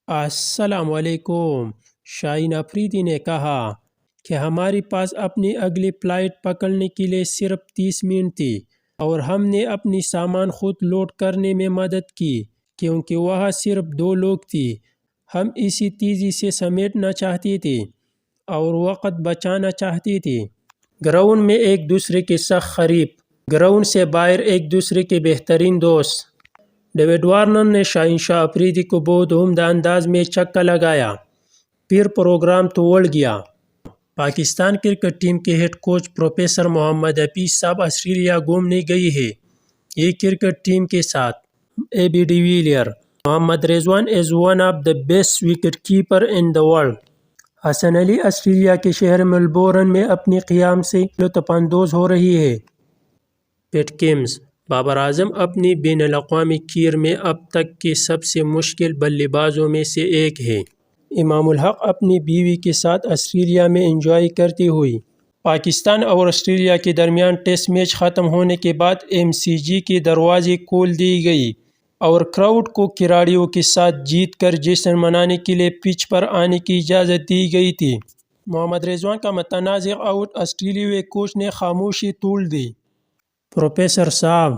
السلام علیکم۔ شاہین افریدی نے کہا کہ ہمارے پاس اپنی اگلی فلائٹ پکڑنے کے لیے صرف 30 منٹ تھی اور ہم نے اپنی سامان خود لوڈ کرنے میں مدد کی کیونکہ وہاں صرف 2 لوگ تھے۔ ہم اسی تیزی سے سمیٹنا چاہتے تھے اور وقت بچانا چاہتے تھے۔ گراؤنڈ میں ایک دوسرے کے سخت قریب، گراؤنڈ سے باہر ایک دوسرے کے بہترین دوست۔ ڈیوڈ وارنر نے شاہین شاہ افریدی کو بہت عمدہ انداز میں چکا لگایا، پھر پروگرام توڑ گیا۔ پاکستان کرکٹ ٹیم کے ہیڈ کوچ پروفیسر محمد حفیظ صاحب آسٹریلیا گھومنے گئے ہیں۔ یہ کرکٹ ٹیم کے ساتھ A B de Villiers, Muhammad Rizwan is one of the best wicket keeper in the world. Hasan Ali Australia کے شہر میلبورن میں اپنے قیام سے لطف اندوز ہو رہے ہیں۔ پیٹ کمنس، بابر اعظم اپنی بین الاقوامی کیریئر میں اب تک کے سب سے مشکل بلے بازوں میں سے ایک ہے۔ امام الحق اپنی بیوی کے ساتھ آسٹریلیا میں انجوائے کرتے ہوئے۔ پاکستان اور آسٹریلیا کے درمیان ٹیسٹ میچ ختم ہونے کے بعد ایم سی جی کے دروازے کھول دیے گئے اور کراؤڈ کو کھلاڑیوں کے ساتھ جیت کر جشن منانے کے لیے پچ پر آنے کی اجازت دی گئی تھی۔ محمد رضوان کا متنازع آؤٹ آسٹریلوی کوچ نے خاموشی توڑ دی۔ پروفیسر صاحب،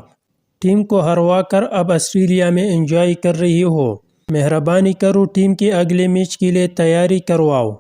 ٹیم کو ہروا کر اب آسٹریلیا میں انجوائے کر رہے ہو۔ مہربانی کرو ٹیم کے اگلے میچ کے لیے تیاری کرواؤ۔